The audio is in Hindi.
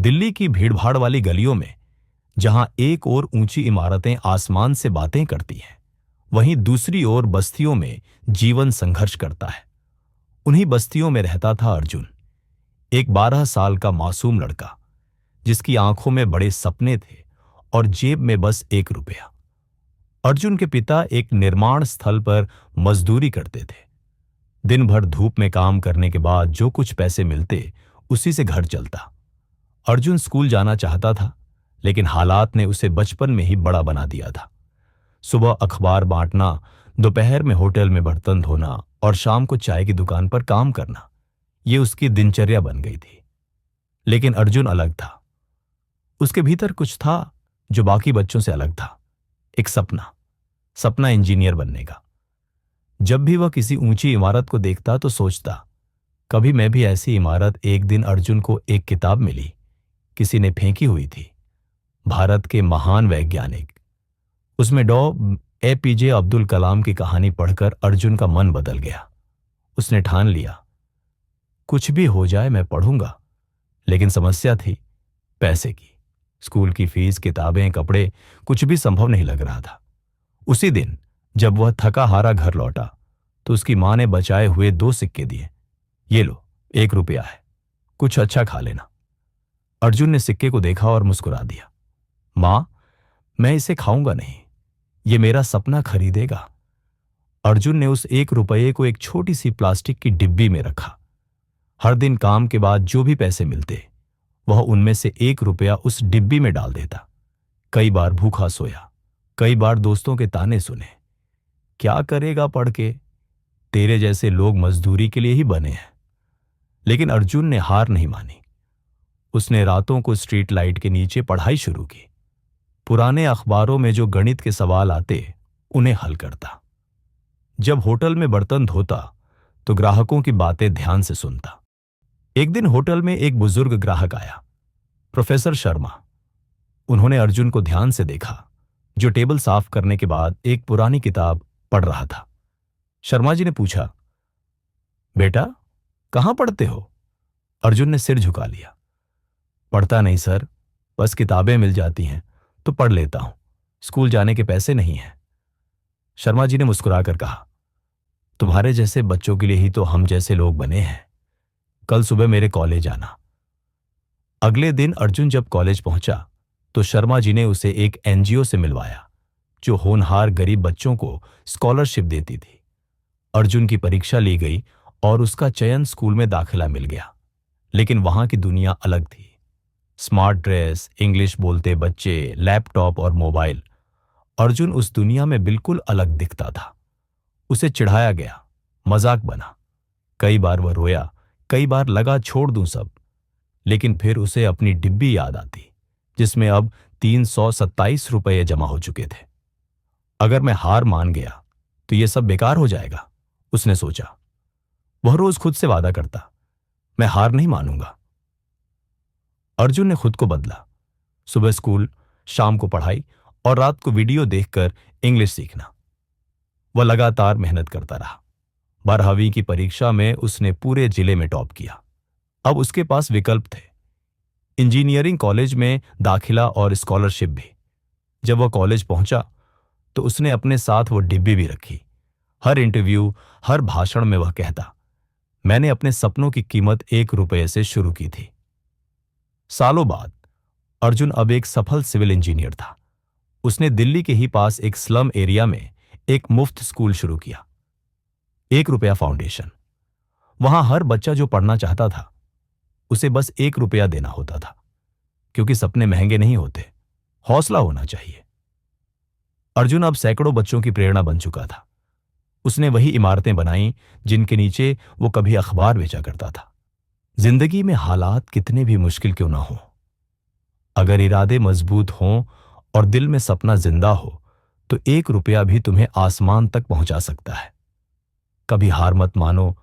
दिल्ली की भीड़भाड़ वाली गलियों में जहां एक ओर ऊंची इमारतें आसमान से बातें करती हैं, वहीं दूसरी ओर बस्तियों में जीवन संघर्ष करता है। उन्हीं बस्तियों में रहता था अर्जुन, एक 12 साल का मासूम लड़का जिसकी आंखों में बड़े सपने थे और जेब में बस 1 रुपया। अर्जुन के पिता एक निर्माण स्थल पर मजदूरी करते थे। दिन भर धूप में काम करने के बाद जो कुछ पैसे मिलते उसी से घर चलता। अर्जुन स्कूल जाना चाहता था, लेकिन हालात ने उसे बचपन में ही बड़ा बना दिया था। सुबह अखबार बांटना, दोपहर में होटल में बर्तन धोना और शाम को चाय की दुकान पर काम करना, ये उसकी दिनचर्या बन गई थी। लेकिन अर्जुन अलग था। उसके भीतर कुछ था जो बाकी बच्चों से अलग था। एक सपना इंजीनियर बनने का। जब भी वह किसी ऊंची इमारत को देखता तो सोचता, कभी मैं भी ऐसी इमारत। एक दिन अर्जुन को एक किताब मिली, किसी ने फेंकी हुई थी, भारत के महान वैज्ञानिक। उसमें APJ अब्दुल कलाम की कहानी पढ़कर अर्जुन का मन बदल गया। उसने ठान लिया, कुछ भी हो जाए मैं पढ़ूंगा। लेकिन समस्या थी पैसे की। स्कूल की फीस, किताबें, कपड़े, कुछ भी संभव नहीं लग रहा था। उसी दिन जब वह थका हारा घर लौटा तो उसकी मां ने बचाए हुए 2 सिक्के दिए। ये लो, 1 रुपया है, कुछ अच्छा खा लेना। अर्जुन ने सिक्के को देखा और मुस्कुरा दिया। मां, मैं इसे खाऊंगा नहीं, ये मेरा सपना खरीदेगा। अर्जुन ने उस 1 रुपये को एक छोटी सी प्लास्टिक की डिब्बी में रखा। हर दिन काम के बाद जो भी पैसे मिलते वह उनमें से 1 रुपया उस डिब्बी में डाल देता। कई बार भूखा सोया, कई बार दोस्तों के ताने सुने, क्या करेगा पढ़ के, तेरे जैसे लोग मजदूरी के लिए ही बने हैं। लेकिन अर्जुन ने हार नहीं मानी। उसने रातों को स्ट्रीट लाइट के नीचे पढ़ाई शुरू की। पुराने अखबारों में जो गणित के सवाल आते उन्हें हल करता। जब होटल में बर्तन धोता तो ग्राहकों की बातें ध्यान से सुनता। एक दिन होटल में एक बुजुर्ग ग्राहक आया, प्रोफेसर शर्मा। उन्होंने अर्जुन को ध्यान से देखा, जो टेबल साफ करने के बाद एक पुरानी किताब पढ़ रहा था। शर्मा जी ने पूछा, बेटा कहां पढ़ते हो? अर्जुन ने सिर झुका लिया। पढ़ता नहीं सर, बस किताबें मिल जाती हैं तो पढ़ लेता हूं, स्कूल जाने के पैसे नहीं हैं। शर्मा जी ने मुस्कुराकर कहा, तुम्हारे जैसे बच्चों के लिए ही तो हम जैसे लोग बने हैं। कल सुबह मेरे कॉलेज आना। अगले दिन अर्जुन जब कॉलेज पहुंचा तो शर्मा जी ने उसे एक NGO से मिलवाया जो होनहार गरीब बच्चों को स्कॉलरशिप देती थी। अर्जुन की परीक्षा ली गई और उसका चयन स्कूल में दाखिला मिल गया। लेकिन वहां की दुनिया अलग थी। स्मार्ट ड्रेस, इंग्लिश बोलते बच्चे, लैपटॉप और मोबाइल। अर्जुन उस दुनिया में बिल्कुल अलग दिखता था। उसे चिढ़ाया गया, मजाक बना। कई बार वह रोया, कई बार लगा छोड़ दूं सब। लेकिन फिर उसे अपनी डिब्बी याद आती जिसमें अब 327 रुपये जमा हो चुके थे। अगर मैं हार मान गया तो यह सब बेकार हो जाएगा, उसने सोचा। वह रोज खुद से वादा करता, मैं हार नहीं मानूंगा। अर्जुन ने खुद को बदला। सुबह स्कूल, शाम को पढ़ाई और रात को वीडियो देखकर इंग्लिश सीखना। वह लगातार मेहनत करता रहा। 12वीं की परीक्षा में उसने पूरे जिले में टॉप किया। अब उसके पास विकल्प थे, इंजीनियरिंग कॉलेज में दाखिला और स्कॉलरशिप भी। जब वह कॉलेज पहुंचा तो उसने अपने साथ वो डिब्बी भी रखी। हर इंटरव्यू, हर भाषण में वह कहता, मैंने अपने सपनों की कीमत 1 रुपये से शुरू की थी। सालों बाद अर्जुन अब एक सफल सिविल इंजीनियर था। उसने दिल्ली के ही पास एक स्लम एरिया में एक मुफ्त स्कूल शुरू किया, 1 रुपया फाउंडेशन। वहां हर बच्चा जो पढ़ना चाहता था उसे बस 1 रुपया देना होता था, क्योंकि सपने महंगे नहीं होते, हौसला होना चाहिए। अर्जुन अब सैकड़ों बच्चों की प्रेरणा बन चुका था। उसने वही इमारतें बनाई जिनके नीचे वो कभी अखबार बेचा करता था। जिंदगी में हालात कितने भी मुश्किल क्यों ना हो, अगर इरादे मजबूत हों और दिल में सपना जिंदा हो तो 1 रुपया भी तुम्हें आसमान तक पहुंचा सकता है। कभी हार मत मानो,